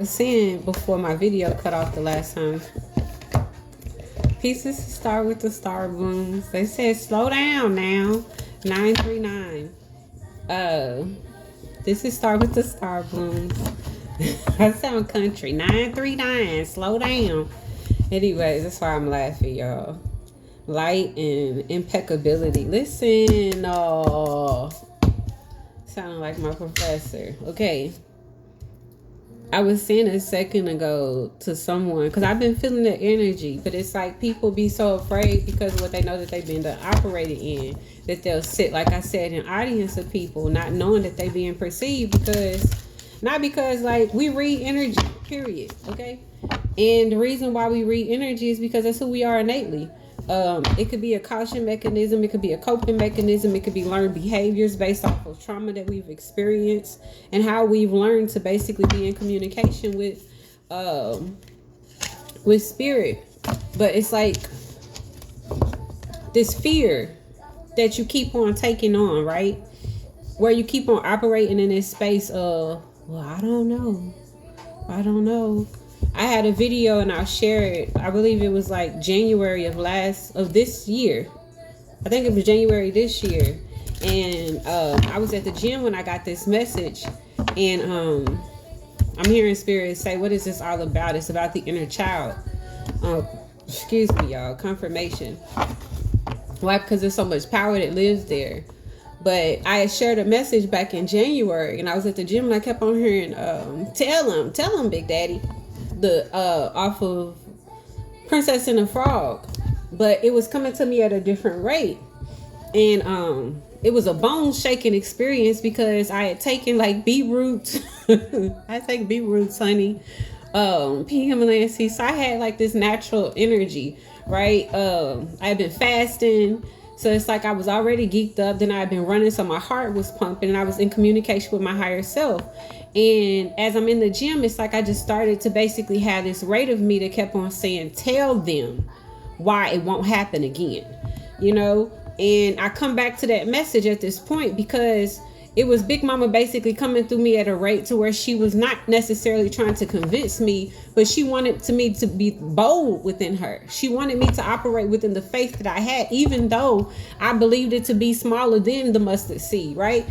Was saying before my video cut off the last time, pieces start with the star blooms. They said slow down now. 939. This is start with the star blooms. I sound country. 939. Slow down. Anyways, that's why I'm laughing, y'all. Light and impeccability. Listen, sounding like my professor. Okay. I was saying a second ago to someone, because I've been feeling the energy, but it's like people be so afraid because of what they know that they've been operated in, that they'll sit, like I said, in audience of people, not knowing that they being perceived, not because like we read energy, period, okay? And the reason why we read energy is because that's who we are innately. It could be a caution mechanism, it could be a coping mechanism, it could be learned behaviors based off of trauma that we've experienced and how we've learned to basically be in communication with spirit. But it's like this fear that you keep on taking on, right? Where you keep on operating in this space of, well, I don't know. I had a video and I'll share it. I believe it was like January of this year. I think it was January this year. And I was at the gym when I got this message. And I'm hearing spirit say, what is this all about? It's about the inner child. Excuse me, y'all. Confirmation. Why? Because there's so much power that lives there. But I had shared a message back in January, and I was at the gym and I kept on hearing, tell him, Big Daddy, off of Princess and the Frog. But it was coming to me at a different rate. And it was a bone shaking experience because I had taken like beetroot. I take beetroot, honey. Pink Himalayan sea. So I had like this natural energy, right? I had been fasting. So it's like I was already geeked up. Then I had been running, so my heart was pumping and I was in communication with my higher self. And as I'm in the gym, it's like I just started to basically have this rate of me that kept on saying, tell them why it won't happen again, you know? And I come back to that message at this point because it was Big Mama basically coming through me at a rate to where she was not necessarily trying to convince me, but she wanted me to be bold within her. She wanted me to operate within the faith that I had, even though I believed it to be smaller than the mustard seed, right?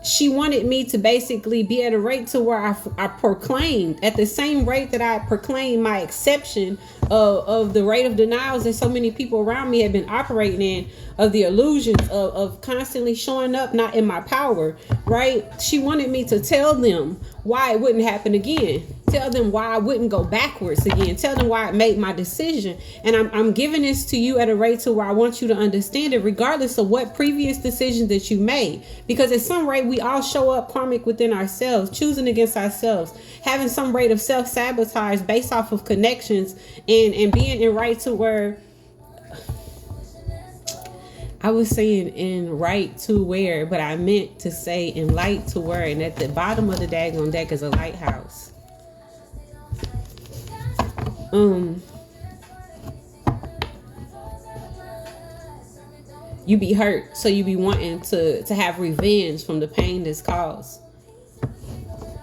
She wanted me to basically be at a rate to where I proclaimed at the same rate that I proclaimed my exception of the rate of denials that so many people around me had been operating in, of the illusions of constantly showing up not in my power, right? She wanted me to tell them why it wouldn't happen again. Tell them why I wouldn't go backwards again. Tell them why I made my decision. And I'm giving this to you at a rate to where I want you to understand it regardless of what previous decisions that you made. Because at some rate, we all show up karmic within ourselves, choosing against ourselves, having some rate of self-sabotage based off of connections and being in right to where... I was saying in right to where, but I meant to say in light to where, and at the bottom of the daggone deck is a lighthouse. You be hurt, so you be wanting to have revenge from the pain that's caused.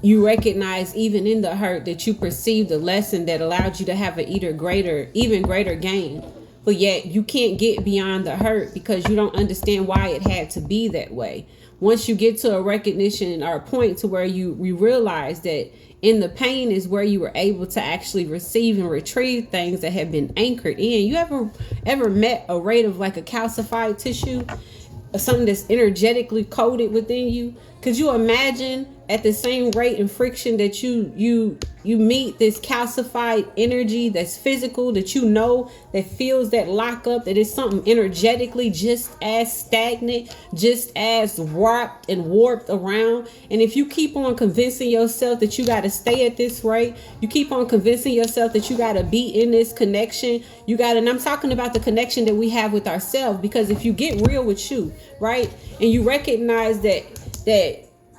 You recognize even in the hurt that you perceived a lesson that allowed you to have an even greater gain. But yet you can't get beyond the hurt because you don't understand why it had to be that way. Once you get to a recognition or a point to where you realize that in the pain is where you were able to actually receive and retrieve things that have been anchored in. You ever met a rate of like a calcified tissue, or something that's energetically coded within you? Could you imagine at the same rate and friction that you meet this calcified energy that's physical, that you know, that feels that lock up, that is something energetically just as stagnant, just as warped around? And if you keep on convincing yourself that you got to stay at this rate, you keep on convincing yourself that you got to be in this connection, and I'm talking about the connection that we have with ourselves, because if you get real with you, right, and you recognize that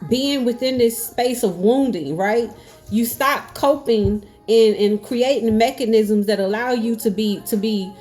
being within this space of wounding, right, you stop coping and creating mechanisms that allow you to be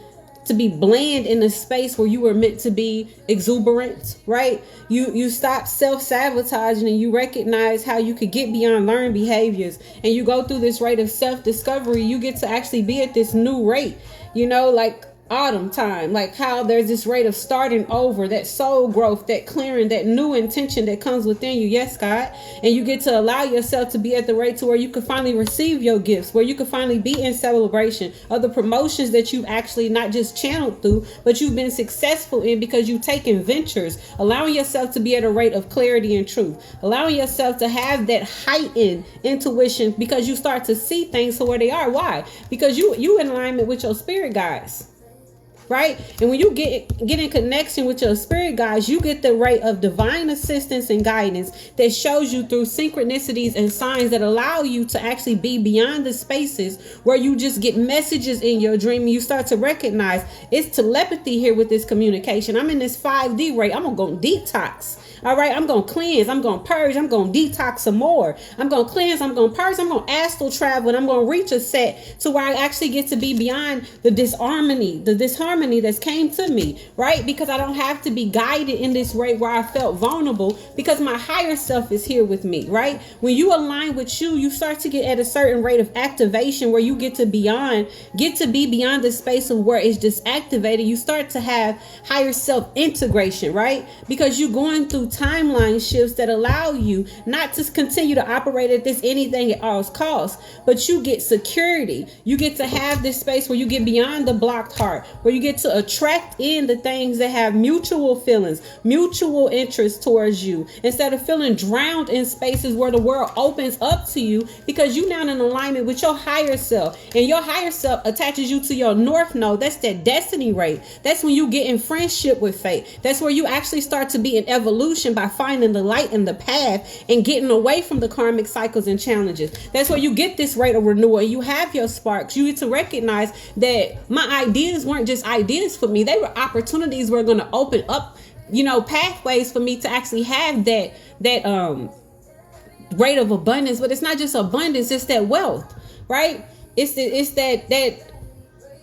to be bland in a space where you were meant to be exuberant, right? You stop self-sabotaging and you recognize how you could get beyond learned behaviors, and you go through this rate of self-discovery. You get to actually be at this new rate, like autumn time, like how there's this rate of starting over, that soul growth, that clearing, that new intention that comes within you. Yes, God. And you get to allow yourself to be at the rate to where you can finally receive your gifts, where you can finally be in celebration of the promotions that you've actually not just channeled through, but you've been successful in because you've taken ventures, allowing yourself to be at a rate of clarity and truth, allowing yourself to have that heightened intuition because you start to see things for where they are. Why? Because you in alignment with your spirit guides. Right? And when you get in connection with your spirit guides, you get the rate of divine assistance and guidance that shows you through synchronicities and signs that allow you to actually be beyond the spaces where you just get messages in your dream. And you start to recognize it's telepathy here with this communication. I'm in this 5D rate. I'm going to go detox. All right, I'm going to cleanse, I'm going to purge, I'm going to detox some more. I'm going to cleanse, I'm going to purge, I'm going to astral travel, and I'm going to reach a set to where I actually get to be beyond the disharmony that's came to me, right? Because I don't have to be guided in this way where I felt vulnerable because my higher self is here with me, right? When you align with you start to get at a certain rate of activation where you get to be beyond the space of where it's just activated. You start to have higher self integration, right? Because you're going through timeline shifts that allow you not to continue to operate at this anything at all costs, but you get security. You get to have this space where you get beyond the blocked heart, where you get to attract in the things that have mutual feelings, mutual interest towards you, instead of feeling drowned in spaces where the world opens up to you because you now in alignment with your higher self, and your higher self attaches you to your north node. That's that destiny rate. That's when you get in friendship with fate. That's where you actually start to be in evolution by finding the light in the path and getting away from the karmic cycles and challenges. That's where you get this rate of renewal. You have your sparks. You get to recognize that my ideas weren't just ideas for me. They were opportunities were going to open up, pathways for me to actually have that rate of abundance. But it's not just abundance, it's that wealth, right? It's that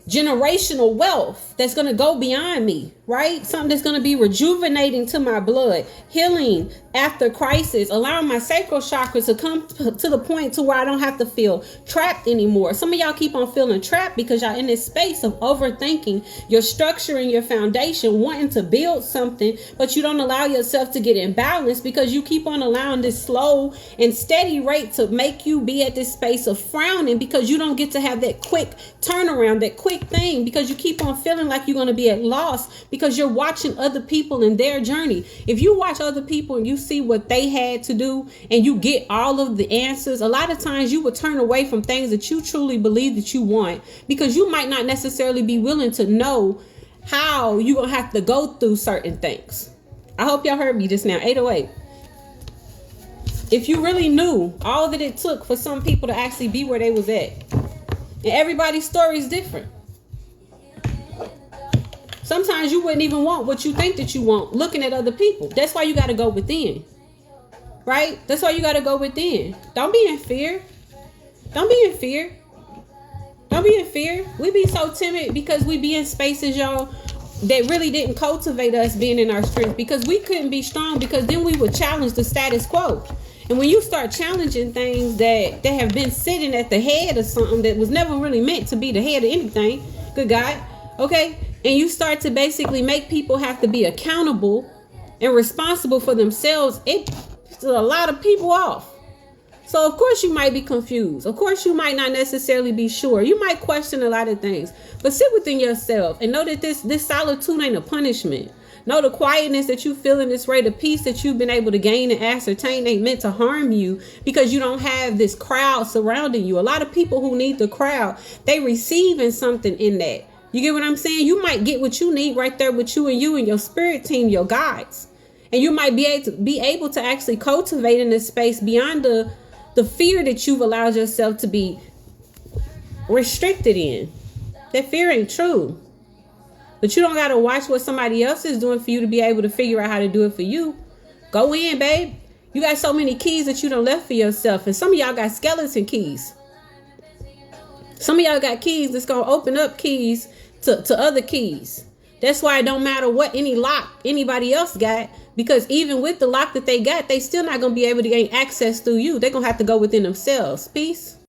generational wealth that's going to go beyond me, right? Something that's going to be rejuvenating to my blood, healing after crisis, allowing my sacral chakra to come to the point to where I don't have to feel trapped anymore. Some of y'all keep on feeling trapped because y'all in this space of overthinking your structure and your foundation, wanting to build something, but you don't allow yourself to get in balance because you keep on allowing this slow and steady rate to make you be at this space of frowning because you don't get to have that quick turnaround, that quick thing, because you keep on feeling like you're going to be at loss because you're watching other people in their journey. If you watch other people and you see what they had to do and you get all of the answers, a lot of times you will turn away from things that you truly believe that you want because you might not necessarily be willing to know how you're going to have to go through certain things. I hope y'all heard me just now. 808. If you really knew all that it took for some people to actually be where they was at, and everybody's story is different. Sometimes you wouldn't even want what you think that you want looking at other people. That's why you got to go within, right? That's why you got to go within. Don't be in fear. Don't be in fear. Don't be in fear. We be so timid because we be in spaces, y'all, that really didn't cultivate us being in our strength, because we couldn't be strong because then we would challenge the status quo. And when you start challenging things that have been sitting at the head of something that was never really meant to be the head of anything, good God, okay? And you start to basically make people have to be accountable and responsible for themselves, it pisses a lot of people off. So of course you might be confused. Of course you might not necessarily be sure. You might question a lot of things. But sit within yourself and know that this solitude ain't a punishment. Know the quietness that you feel in this rate of peace that you've been able to gain and ascertain ain't meant to harm you because you don't have this crowd surrounding you. A lot of people who need the crowd, they receiving something in that. You get what I'm saying? You might get what you need right there with you and your spirit team, your guides. And you might be able to actually cultivate in this space beyond the fear that you've allowed yourself to be restricted in. That fear ain't true. But you don't got to watch what somebody else is doing for you to be able to figure out how to do it for you. Go in, babe. You got so many keys that you done left for yourself. And some of y'all got skeleton keys. Some of y'all got keys that's going to open up keys to other keys. That's why it don't matter what any lock anybody else got, because even with the lock that they got, they still not gonna be able to gain access through you. They're gonna have to go within themselves. Peace.